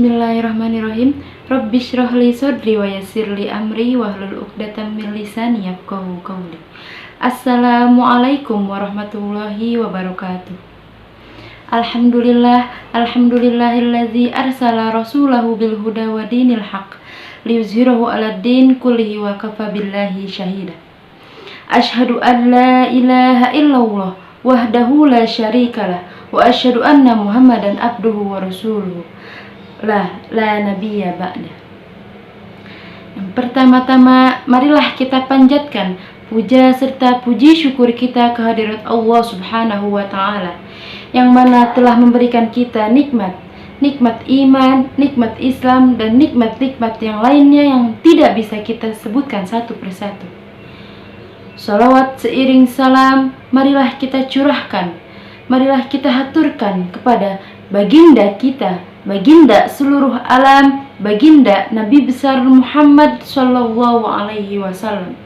Bismillahirrahmanirrahim. Rabbishrah li sadri wa yassir li amri wahlul 'uqdatam min lisani yafqahu qawli. Assalamualaikum warahmatullahi wabarakatuh. Alhamdulillahilladzi arsala rasulahu bil huda wa dinil haq liyuzhirahu 'alad din kullihi wa kafa billahi syahida. Asyhadu an la ilaha illallah wahdahu la syarikalah wa asyhadu anna Muhammadan abduhu wa rasuluhu la nabiyya ba'da. Yang pertama-tama, marilah kita panjatkan puja serta puji syukur kita kehadirat Allah Subhanahu wa Ta'ala, yang mana telah memberikan kita nikmat iman, nikmat Islam, dan nikmat-nikmat yang lainnya yang tidak bisa kita sebutkan satu persatu. Salawat seiring salam marilah kita curahkan, marilah kita haturkan kepada baginda kita, baginda seluruh alam, baginda Nabi besar Muhammad sallallahu alaihi wasallam.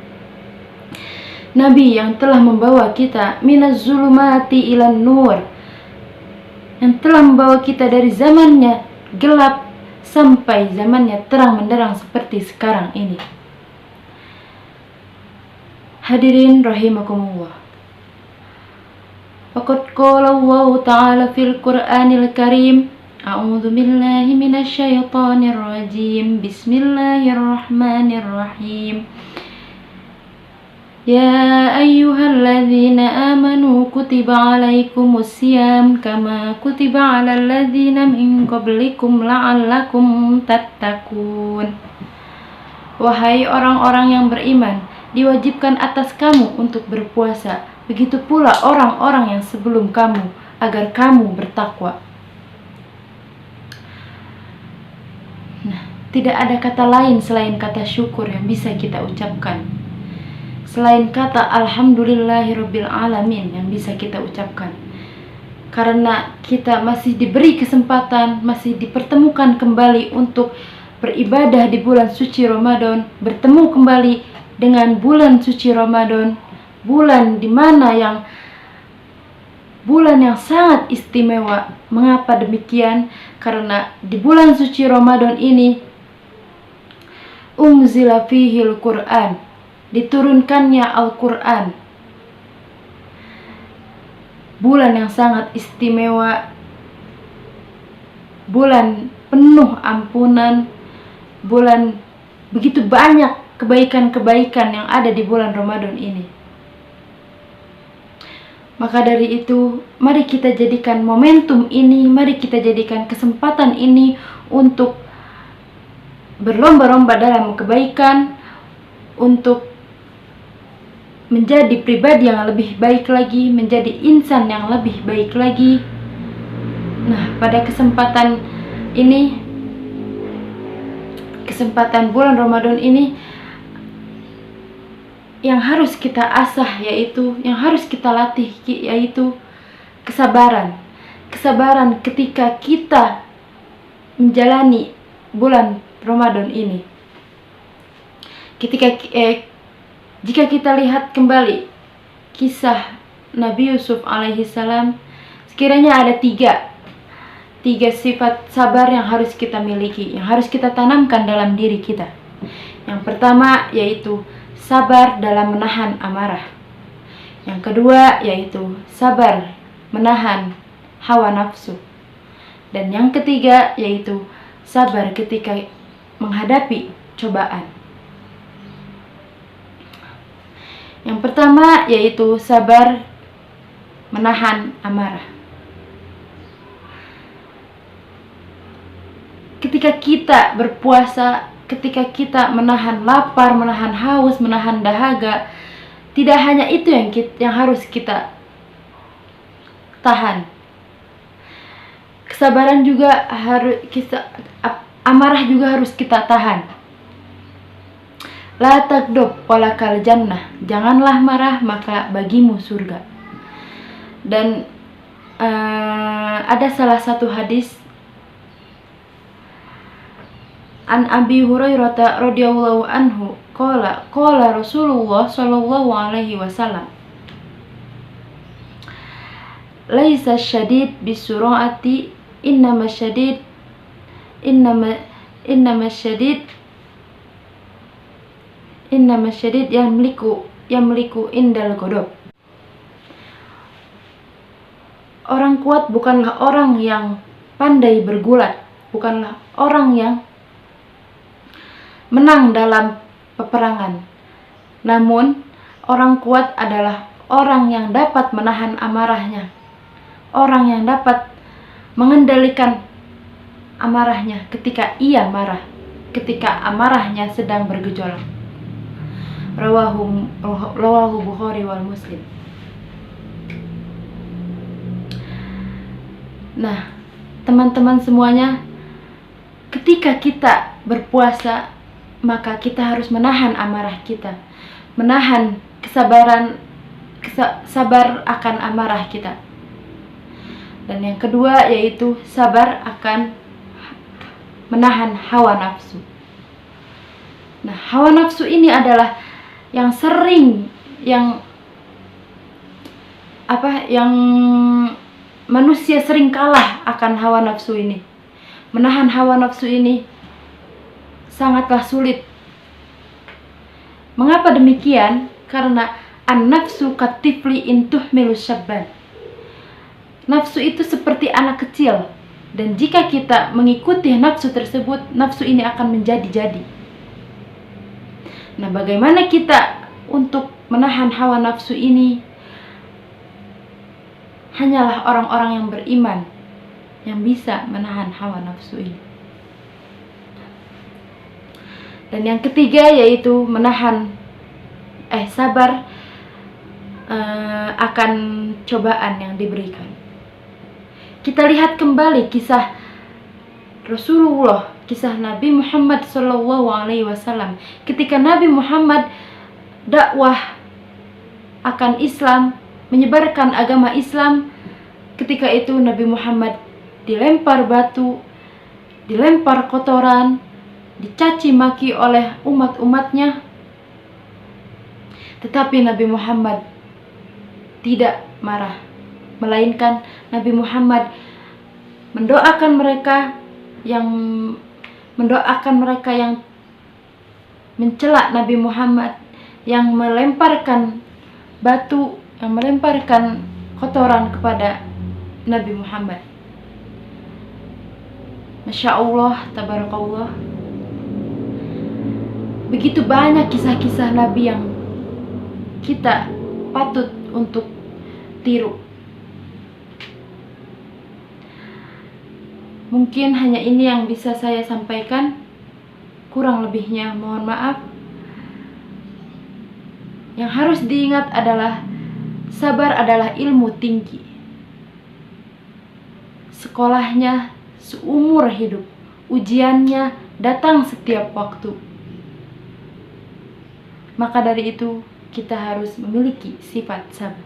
Nabi yang telah membawa kita minaz zulumati ilan nur, yang telah membawa kita dari zamannya gelap sampai zamannya terang menderang seperti sekarang ini. Hadirin rahimakumullah. Faqad qala Allah Ta'ala fil Qur'anil Karim, a'udzu billahi minasy syaithanir rajim. Bismillahirrahmanirrahim. Ya ayyuhalladzina amanu kutiba alaikumus syiyam kama kutiba alal ladzina min qablikum la'allakum tattaqun. Wahai orang-orang yang beriman, diwajibkan atas kamu untuk berpuasa, begitu pula orang-orang yang sebelum kamu, agar kamu bertakwa. Nah, tidak ada kata lain selain kata syukur yang bisa kita ucapkan, selain kata alhamdulillahirabbil alamin yang bisa kita ucapkan. Karena kita masih diberi kesempatan, masih dipertemukan kembali untuk beribadah di bulan suci Ramadan, bertemu kembali dengan bulan suci Ramadan, bulan dimana bulan yang sangat istimewa. Mengapa demikian? Karena di bulan suci Ramadan ini unzila fihil Qur'an, diturunkannya Al-Quran. Bulan yang sangat istimewa, bulan penuh ampunan, bulan begitu banyak kebaikan-kebaikan yang ada di bulan Ramadan ini. Maka dari itu, mari kita jadikan momentum ini, mari kita jadikan kesempatan ini untuk berlomba-lomba dalam kebaikan, untuk menjadi pribadi yang lebih baik lagi, menjadi insan yang lebih baik lagi. Nah, pada kesempatan ini, kesempatan bulan Ramadan ini, yang harus kita asah, yaitu yang harus kita latih, yaitu kesabaran. Kesabaran ketika kita menjalani bulan Ramadan ini. Jika kita lihat kembali kisah Nabi Yusuf alaihi salam, sekiranya ada tiga sifat sabar yang harus kita miliki, yang harus kita tanamkan dalam diri kita. Yang pertama yaitu sabar dalam menahan amarah. Yang kedua yaitu sabar menahan hawa nafsu. Dan yang ketiga yaitu sabar ketika menghadapi cobaan. Yang pertama yaitu sabar menahan amarah. Ketika kita berpuasa, ketika kita menahan lapar, menahan haus, menahan dahaga, tidak hanya itu yang harus kita tahan. Kesabaran juga amarah juga harus kita tahan. La tagdob walakal jannah, janganlah marah maka bagimu surga. Dan ada salah satu hadis an Abi Hurairah radhiyallahu anhu qala Rasulullah sallallahu alaihi wasallam, laisa syadid bisur'ati innama syadid innama innama syadid yamliku indal ghadab. Orang kuat bukanlah orang yang pandai bergulat, bukanlah orang yang menang dalam peperangan. Namun, orang kuat adalah orang yang dapat menahan amarahnya, orang yang dapat mengendalikan amarahnya ketika ia marah, ketika amarahnya sedang bergejolak. Rawahu Bukhari wal Muslim. Nah, teman-teman semuanya, ketika kita berpuasa, maka kita harus menahan amarah kita, menahan sabar akan amarah kita. Dan yang kedua yaitu sabar akan menahan hawa nafsu. Nah, hawa nafsu ini adalah yang sering yang manusia sering kalah akan hawa nafsu ini. Menahan hawa nafsu ini sangatlah sulit. Mengapa demikian? Karena an-nafsu katifli in tuhmilu syabban. Nafsu itu seperti anak kecil, dan jika kita mengikuti nafsu tersebut, nafsu ini akan menjadi-jadi. Nah, bagaimana kita untuk menahan hawa nafsu ini? Hanyalah orang-orang yang beriman yang bisa menahan hawa nafsu ini. Dan yang ketiga yaitu sabar akan cobaan yang diberikan. Kita lihat kembali kisah Rasulullah, kisah Nabi Muhammad SAW. Ketika Nabi Muhammad dakwah akan Islam, menyebarkan agama Islam, ketika itu Nabi Muhammad dilempar batu, dilempar kotoran, dicaci maki oleh umat-umatnya. Tetapi Nabi Muhammad tidak marah, melainkan Nabi Muhammad mendoakan mereka yang mencela Nabi Muhammad, yang melemparkan batu, yang melemparkan kotoran kepada Nabi Muhammad. Masya Allah, tabarakallah. Begitu banyak kisah-kisah Nabi yang kita patut untuk tiru. Mungkin hanya ini yang bisa saya sampaikan. Kurang lebihnya mohon maaf. Yang harus diingat adalah sabar adalah ilmu tinggi. Sekolahnya seumur hidup, ujiannya datang setiap waktu. Maka dari itu kita harus memiliki sifat sabar.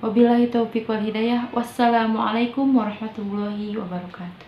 Wabillahi taufiq wal hidayah. Wassalamualaikum warahmatullahi wabarakatuh.